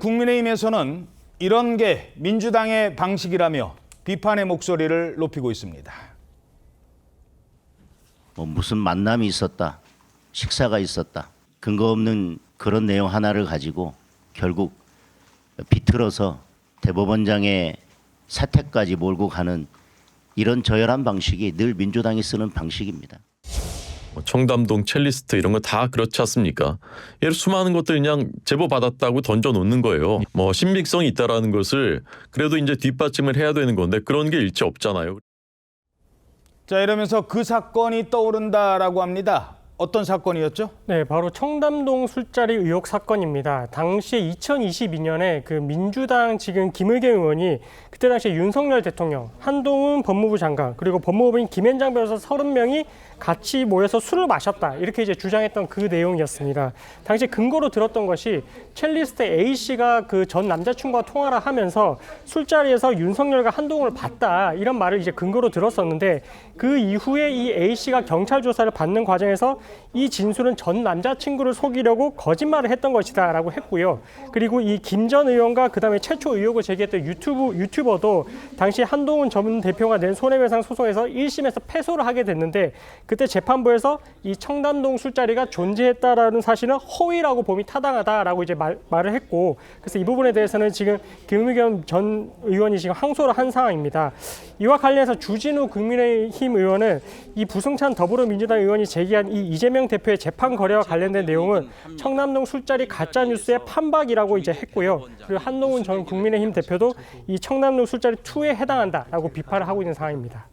국민의힘에서는 이런 게 민주당의 방식이라며 비판의 목소리를 높이고 있습니다. 무슨 만남이 있었다, 식사가 있었다, 근거 없는 그런 내용 하나를 가지고 결국 비틀어서 대법원장의 사퇴까지 몰고 가는 이런 저열한 방식이 늘 민주당이 쓰는 방식입니다. 청담동 첼리스트 이런 거 다 그렇지 않습니까? 예를 수많은 것들 그냥 제보 받았다고 던져 놓는 거예요. 신빙성이 있다라는 것을 그래도 이제 뒷받침을 해야 되는 건데 그런 게 일체 없잖아요. 자, 이러면서 그 사건이 떠오른다라고 합니다. 어떤 사건이었죠? 네, 바로 청담동 술자리 의혹 사건입니다. 당시 2022년에 그 민주당 지금 김의겸 의원이 그때 당시 윤석열 대통령, 한동훈 법무부 장관, 그리고 법무부인 김현장 변호사 30명이 같이 모여서 술을 마셨다. 이렇게 이제 주장했던 그 내용이었습니다. 당시 근거로 들었던 것이 첼리스트 A씨가 그 전 남자친구와 통화를 하면서 술자리에서 윤석열과 한동훈을 봤다. 이런 말을 이제 근거로 들었었는데 그 이후에 이 A씨가 경찰 조사를 받는 과정에서 이 진술은 전 남자친구를 속이려고 거짓말을 했던 것이다 라고 했고요. 그리고 이 김 전 의원과 그다음에 최초 의혹을 제기했던 유튜버도 당시 한동훈 전 대표가 낸 손해배상 소송에서 1심에서 패소를 하게 됐는데 그때 재판부에서 이 청담동 술자리가 존재했다라는 사실은 허위라고 봄이 타당하다라고 이제 말을 했고, 그래서 이 부분에 대해서는 지금 김의겸 전 의원이 지금 항소를 한 상황입니다. 이와 관련해서 주진우 국민의힘 의원은 이 부승찬 더불어민주당 의원이 제기한 이 이재명 대표의 재판 거래와 관련된 내용은 청담동 술자리 가짜 뉴스의 판박이라고 이제 했고요. 그리고 한동훈 전 국민의힘 대표도 이 청담동 술자리 2에 해당한다라고 비판을 하고 있는 상황입니다.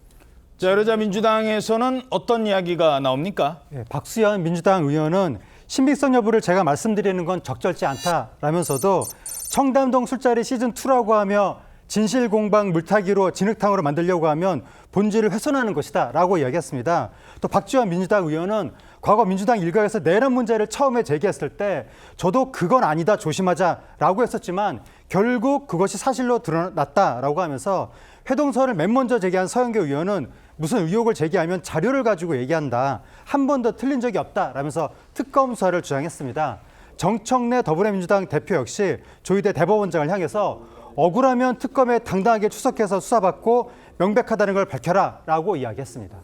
자, 그러자 민주당에서는 어떤 이야기가 나옵니까? 네, 박수현 민주당 의원은 신빙성 여부를 제가 말씀드리는 건 적절치 않다라면서도 청담동 술자리 시즌2라고 하며 진실공방 물타기로 진흙탕으로 만들려고 하면 본질을 훼손하는 것이다 라고 이야기했습니다. 또 박지원 민주당 의원은 과거 민주당 일각에서 내란 문제를 처음에 제기했을 때 저도 그건 아니다 조심하자라고 했었지만 결국 그것이 사실로 드러났다라고 하면서 회동서를 맨 먼저 제기한 서영교 의원은 무슨 의혹을 제기하면 자료를 가지고 얘기한다. 한 번도 틀린 적이 없다라면서 특검 수사를 주장했습니다. 정청래 더불어민주당 대표 역시 조희대 대법원장을 향해서 억울하면 특검에 당당하게出석해서 수사받고 명백하다는 걸 밝혀라라고 이야기했습니다.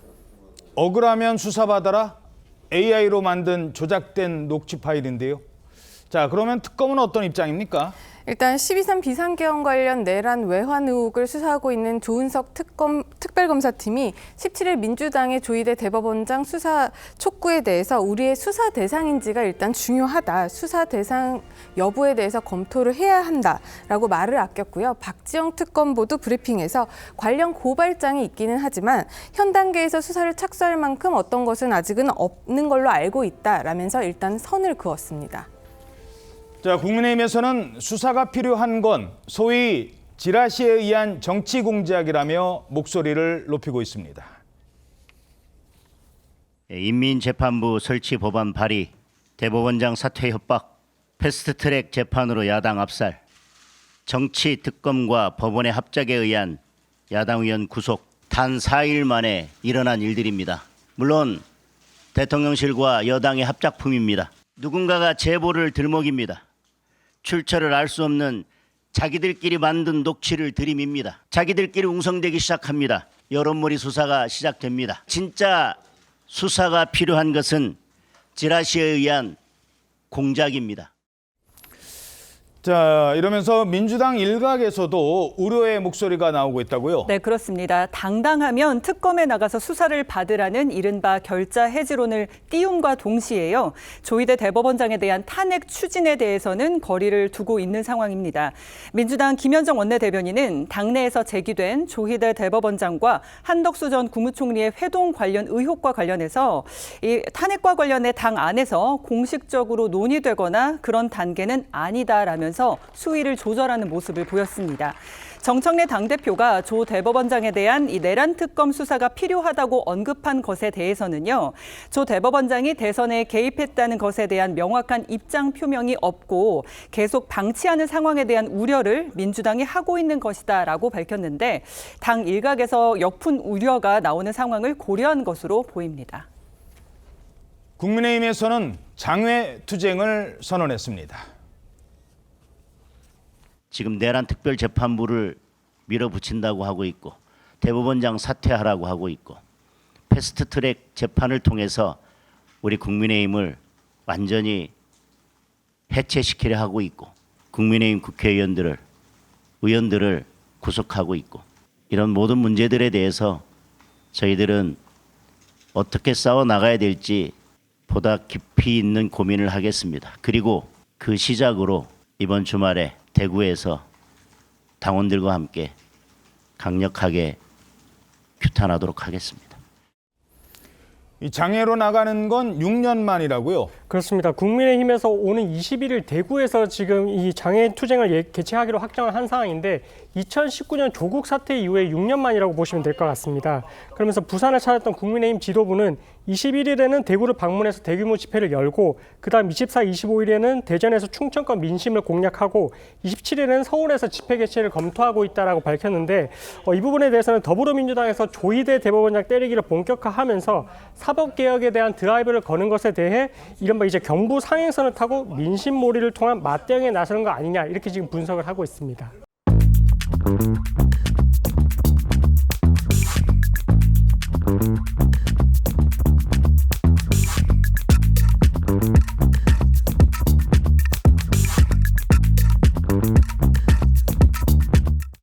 억울하면 수사받아라? AI로 만든 조작된 녹취 파일인데요. 자, 그러면 특검은 어떤 입장입니까? 일단 12.3 비상계엄 관련 내란 외환 의혹을 수사하고 있는 조은석 특별검사팀이 17일 민주당의 조희대 대법원장 수사 촉구에 대해서 우리의 수사 대상인지가 일단 중요하다. 수사 대상 여부에 대해서 검토를 해야 한다라고 말을 아꼈고요. 박지영 특검보도 브리핑에서 관련 고발장이 있기는 하지만 현 단계에서 수사를 착수할 만큼 어떤 것은 아직은 없는 걸로 알고 있다라면서 일단 선을 그었습니다. 자, 국민의힘에서는 수사가 필요한 건 소위 지라시에 의한 정치 공작이라며 목소리를 높이고 있습니다. 인민재판부 설치 법안 발의, 대법원장 사퇴 협박, 패스트트랙 재판으로 야당 압살, 정치 특검과 법원의 합작에 의한 야당 의원 구속, 단 4일 만에 일어난 일들입니다. 물론 대통령실과 여당의 합작품입니다. 누군가가 제보를 들먹입니다. 출처를 알 수 없는 자기들끼리 만든 녹취를 들이밉니다. 자기들끼리 웅성대기 시작합니다. 여론몰이 수사가 시작됩니다. 진짜 수사가 필요한 것은 지라시에 의한 공작입니다. 자, 이러면서 민주당 일각에서도 우려의 목소리가 나오고 있다고요? 네, 그렇습니다. 당당하면 특검에 나가서 수사를 받으라는 이른바 결자 해지론을 띄움과 동시에요. 조희대 대법원장에 대한 탄핵 추진에 대해서는 거리를 두고 있는 상황입니다. 민주당 김현정 원내대변인은 당내에서 제기된 조희대 대법원장과 한덕수 전 국무총리의 회동 관련 의혹과 관련해서 이 탄핵과 관련해 당 안에서 공식적으로 논의되거나 그런 단계는 아니다라면서 수위를 조절하는 모습을 보였습니다. 정청래 당대표가 조 대법원장에 대한 이 내란 특검 수사가 필요하다고 언급한 것에 대해서는요. 조 대법원장이 대선에 개입했다는 것에 대한 명확한 입장 표명이 없고 계속 방치하는 상황에 대한 우려를 민주당이 하고 있는 것이다라고 밝혔는데 당 일각에서 역풍 우려가 나오는 상황을 고려한 것으로 보입니다. 국민의힘에서는 장외 투쟁을 선언했습니다. 지금 내란 특별재판부를 밀어붙인다고 하고 있고 대법원장 사퇴하라고 하고 있고 패스트트랙 재판을 통해서 우리 국민의힘을 완전히 해체시키려 하고 있고 국민의힘 국회의원들을 의원들을 구속하고 있고 이런 모든 문제들에 대해서 저희들은 어떻게 싸워 나가야 될지 보다 깊이 있는 고민을 하겠습니다. 그리고 그 시작으로 이번 주말에 대구에서 당원들과 함께 강력하게 규탄하도록 하겠습니다. 이 장애로 나가는 건 6년 만이라고요. 그렇습니다. 국민의힘에서 오는 21일 대구에서 지금 이 장애 투쟁을 개최하기로 확정을 한 상황인데 2019년 조국 사태 이후에 6년 만이라고 보시면 될 것 같습니다. 그러면서 부산을 찾았던 국민의힘 지도부는 21일에는 대구를 방문해서 대규모 집회를 열고 그다음 24, 25일에는 대전에서 충청권 민심을 공략하고 27일에는 서울에서 집회 개최를 검토하고 있다라고 밝혔는데 이 부분에 대해서는 더불어민주당에서 조희대 대법원장 때리기를 본격화하면서 사법개혁에 대한 드라이브를 거는 것에 대해 이른바 이제 경부 상행선을 타고 민심몰이를 통한 맞대응에 나서는 거 아니냐 이렇게 지금 분석을 하고 있습니다.